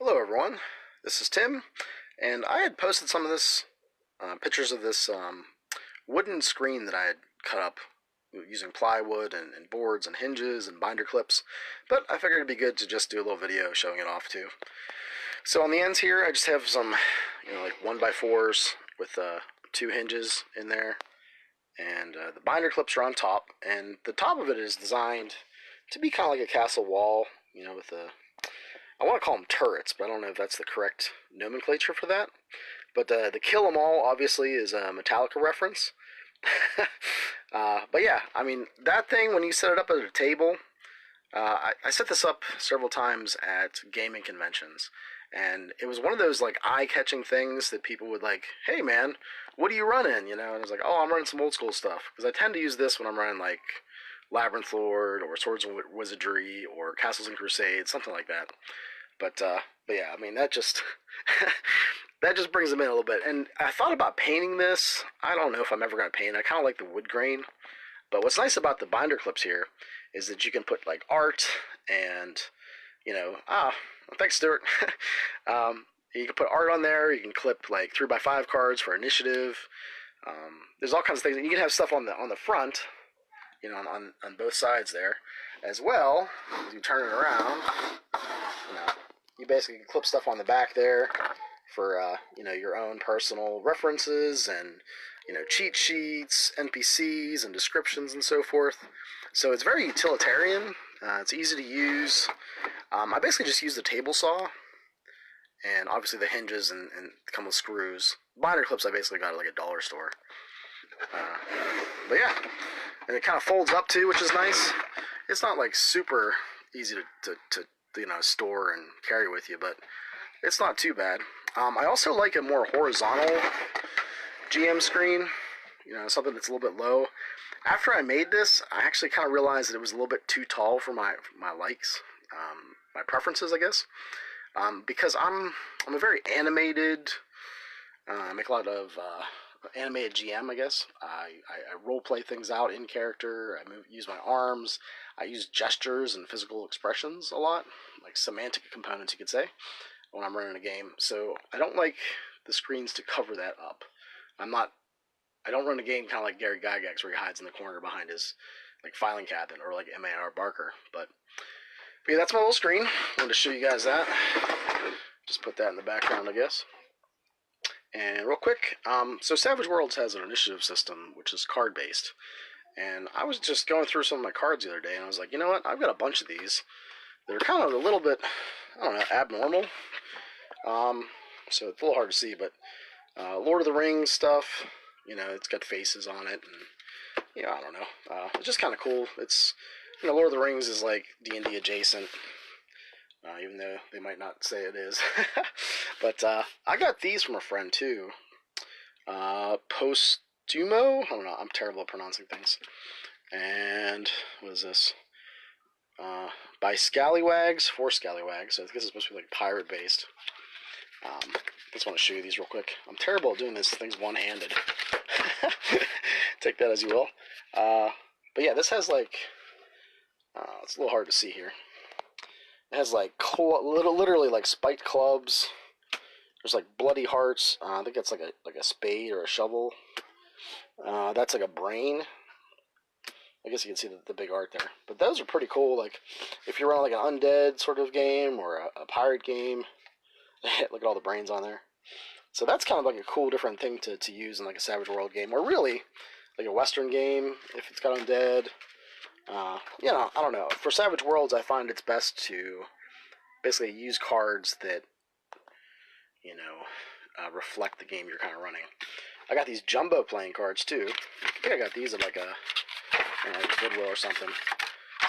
Hello everyone, this is Tim, and I had posted some of this pictures of this wooden screen that I had cut up using plywood and boards and hinges and binder clips, but I figured it'd be good to just do a little video showing it off too. So on the ends here I just have some like 1x4s with 2 hinges in there, and the binder clips are on top, and the top of it is designed to be kind of like a castle wall, with I want to call them turrets, but I don't know if that's the correct nomenclature for that. But the Kill 'Em All obviously is a Metallica reference. But yeah, I mean, that thing, when you set it up at a table, I set this up several times at gaming conventions, and it was one of those like eye-catching things that people would like, hey man, what are you running? And I was like, oh, I'm running some old school stuff, because I tend to use this when I'm running like Labyrinth Lord or Swords of Wizardry or Castles and Crusades, something like that. But yeah, I mean, that just that just brings them in a little bit. And I thought about painting this. I don't know if I'm ever going to paint it. I kind of like the wood grain. But what's nice about the binder clips here is that you can put like art and, thanks Stuart. You can put art on there. You can clip like 3x5 cards for initiative. There's all kinds of things. You can have stuff on the front, on both sides there, as well. As you turn it around, you basically clip stuff on the back there for your own personal references and cheat sheets, NPCs, and descriptions and so forth. So it's very utilitarian. It's easy to use. I basically just use the table saw, and obviously the hinges and come with screws. Binder clips I basically got at like a dollar store. But yeah, and it kind of folds up too, which is nice. It's not like super easy to store and carry with you, but it's not too bad. I also like a more horizontal GM screen, something that's a little bit low. After I made this, I actually kind of realized that it was a little bit too tall for my likes, my preferences, I guess, because I'm a very animated, I make a lot of animated GM, I guess. I role play things out in character. I use my arms. I use gestures and physical expressions a lot, like semantic components, you could say, when I'm running a game. So I don't like the screens to cover that up. I don't run a game kind of like Gary Gygax, where he hides in the corner behind his like filing cabinet, or like M.A.R. Barker. But yeah, that's my little screen. I wanted to show you guys that. Just put that in the background, I guess. And real quick, so Savage Worlds has an initiative system, which is card-based. And I was just going through some of my cards the other day, and I was like, you know what? I've got a bunch of these that are kind of a little bit, I don't know, abnormal. So it's a little hard to see, but Lord of the Rings stuff, it's got faces on it, and, I don't know. It's just kind of cool. It's, Lord of the Rings is like D&D adjacent. Even though they might not say it is. But I got these from a friend too. Postumo? I don't know, I'm terrible at pronouncing things. And what is this? By Scallywags, for Scallywags. So I think this is supposed to be like pirate based. I just want to show you these real quick. I'm terrible at doing these things one-handed. Take that as you will. But yeah, this has like, it's a little hard to see here. It has like literally like spiked clubs. There's like bloody hearts. I think that's like a spade or a shovel. That's like a brain. I guess you can see the big art there. But those are pretty cool. Like if you're running like an undead sort of game or a pirate game, look at all the brains on there. So that's kind of like a cool different thing to use in like a Savage World game, or really like a Western game if it's got undead. I don't know. For Savage Worlds, I find it's best to basically use cards that, reflect the game you're kind of running. I got these jumbo playing cards too. I think I got these at like a Goodwill or something.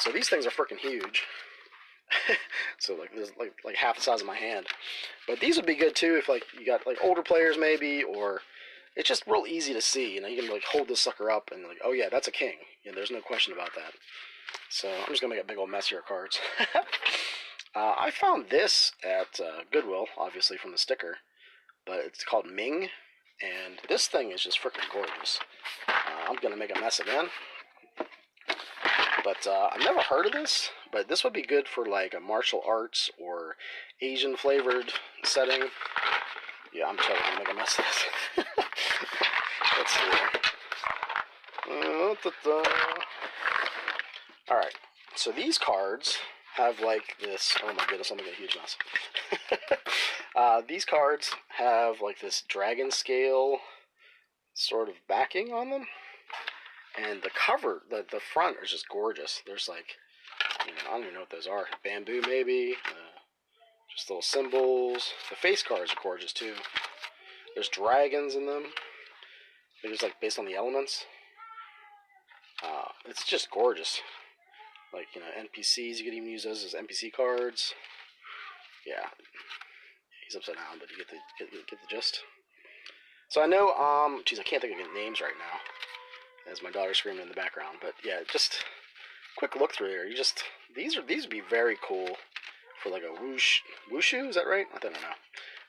So these things are freaking huge. So like this, like half the size of my hand. But these would be good too if like you got like older players maybe, or it's just real easy to see. You can like hold this sucker up and like, oh yeah, that's a king. There's no question about that. So I'm just gonna make a big old mess here of cards. I found this at Goodwill, obviously from the sticker, but it's called Ming, and this thing is just freaking gorgeous. I'm gonna make a mess again, but I've never heard of this. but this would be good for like a martial arts or Asian flavored setting. Yeah, I'm totally gonna make a mess of this. Let's see here. Alright, so these cards have like this. Oh my goodness, I'm making a huge mess. These cards have like this dragon scale sort of backing on them. And the cover, the front is just gorgeous. There's like, I don't even know what those are. Bamboo maybe. Just little symbols. The face cards are gorgeous too. There's dragons in them. They're just like based on the elements. It's just gorgeous. Like, NPCs, you could even use those as NPC cards. Yeah. He's upside down, but you get the gist. So I know, geez, I can't think of any names right now, as my daughter's screaming in the background. But yeah, just quick look through here. These would be very cool for like a wushu, is that right? I don't know.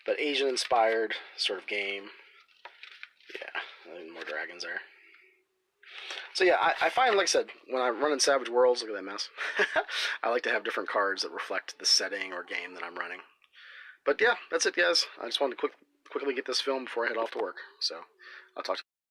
But Asian inspired sort of game. Yeah, more dragons there. So yeah, I find, like I said, when I'm running Savage Worlds, look at that mess. I like to have different cards that reflect the setting or game that I'm running. But yeah, that's it, guys. I just wanted to quickly get this filmed before I head off to work. So I'll talk to you.